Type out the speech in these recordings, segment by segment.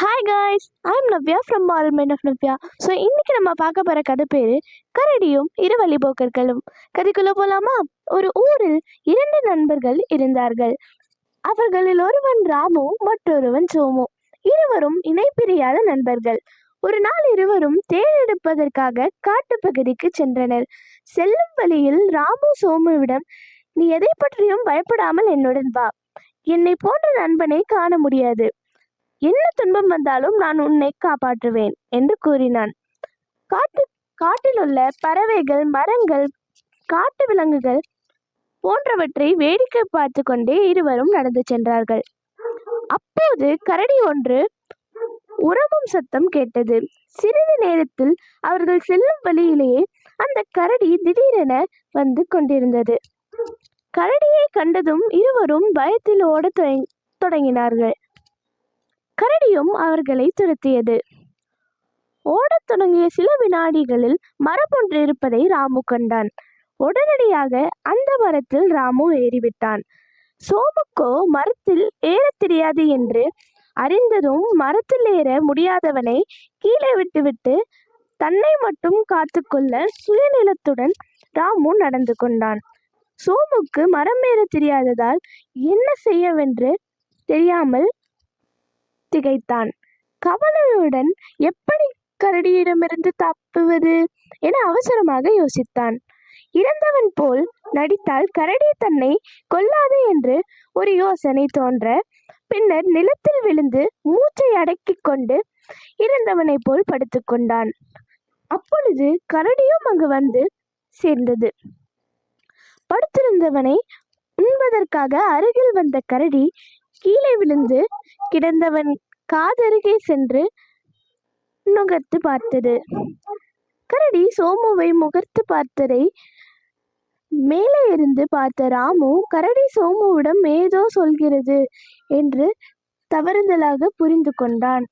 Hi guys, I'm Navya from மால்மெண்ட் of Navya. So இன்னைக்கு நம்ம பார்க்க போகிற கதை பேர் கரடியும் இரு வழிபோக்கர்களும். கதைக்குள்ள போலாமா? ஒரு ஊரில் இரண்டு நண்பர்கள் இருந்தார்கள். அவர்களில் ஒருவன் ராமு, மற்றொருவன் சோமு. இருவரும் இணைப்பிரியாத நண்பர்கள். ஒரு நாள் இருவரும் தேடெடுப்பதற்காக காட்டுப்பகுதிக்கு சென்றனர். செல்லும் வழியில் ராமு சோமுவிடம், நீ எதை பற்றியும் பயப்படாமல் என்னுடன் வா. என்னை போன்ற நண்பனை காண முடியாது. என்ன துன்பம் வந்தாலும் நான் உன்னை காப்பாற்றுவேன் என்று கூறினான். காட்டில் உள்ள பறவைகள், மரங்கள், காட்டு விலங்குகள் போன்றவற்றை வேடிக்கை பார்த்து கொண்டே இருவரும் நடந்து சென்றார்கள். அப்போது கரடி ஒன்று உரமும் சத்தம் கேட்டது. சிறிது நேரத்தில் அவர்கள் செல்லும் வழியிலேயே அந்த கரடி திடீரென வந்து கொண்டிருந்தது. கரடியை கண்டதும் இருவரும் பயத்தில் ஓடத் தொடங்கினார்கள். கரடியும் அவர்களை துரத்தியது. ஓடத் தொடங்கிய சில வினாடிகளில் மரம் ஒன்று இருப்பதை ராமு கண்டான். உடனடியாக அந்த மரத்தில் ராமு ஏறிவிட்டான். சோமுக்கோ மரத்தில் ஏறத் தெரியாது என்று அறிந்ததும் மரத்தில் ஏற முடியாதவனை கீழே விட்டுவிட்டு தன்னை மட்டும் காத்துக்கொள்ள சுயநிலத்துடன் ராமு நடந்து கொண்டான். சோமுக்கு மரம் ஏற தெரியாததால் என்ன செய்யவென்று தெரியாமல் திகைத்தான். கவலையுடன் எப்படி கரடியிடமிருந்து தப்புவது என அவசரமாக யோசித்தான். இறந்தவன் போல் நடித்தால் கரடி தன்னை கொல்லாது என்று ஒரு யோசனை தோன்ற, பின்னர் நிலத்தில் விழுந்து மூச்சை அடக்கிக் கொண்டு இறந்தவனை போல் படுத்துக்கொண்டான். அப்பொழுது கரடியும் அங்கு வந்து சேர்ந்தது. படுத்திருந்தவனை உண்பதற்காக அருகில் வந்த கரடி கீழே விழுந்து கிடந்தவன் காதருகே சென்று நுகர்த்து பார்த்தது. கரடி சோமுவை முகர்த்து பார்த்ததை மேலே இருந்து பார்த்த ராமு, கரடி சோமுவிடம் ஏதோ சொல்கிறது என்று தவறுதலாக புரிந்து கொண்டான்.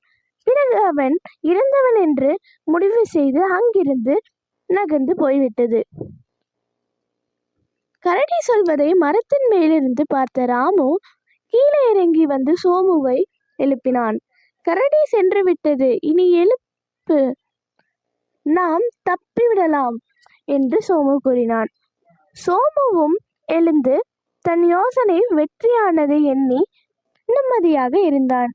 பிறகு அவன் இறந்தவன் என்று முடிவு செய்து அங்கிருந்து நகர்ந்து போய்விட்டது. கரடி சொல்வதை மரத்தின் மேலிருந்து பார்த்த ராமு கீழே இறங்கி வந்து சோமுவை எழுப்பினான். கரடி சென்று விட்டது, இனி எழுப்பு, நாம் தப்பிவிடலாம் என்று சோமு கூறினான். சோமுவும் எழுந்து தன் யோசனை வெற்றியானதை எண்ணி நிம்மதியாக இருந்தான்.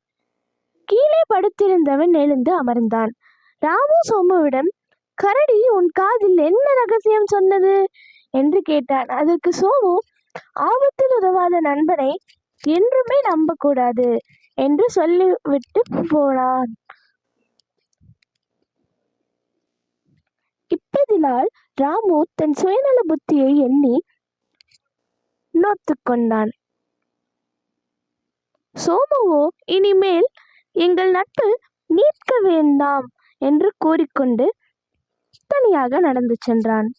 கீழே படுத்திருந்தவன் எழுந்து அமர்ந்தான். ராமு சோமுவிடம், கரடி உன் காதில் என்ன ரகசியம் சொன்னது என்று கேட்டான். அதற்கு சோமு, ஆபத்தில் உதவாத நண்பனை என்றுமே நம்பக்கூடாது என்று சொல்லிவிட்டு போனான். இப்பதிலால் ராமு தன் சுயநல புத்தியை எண்ணி நோத்து கொண்டான். சோமுவோ, இனிமேல் எங்கள் நட்பு நீட்க வேண்டாம் என்று கூறிக்கொண்டு தனியாக நடந்து சென்றான்.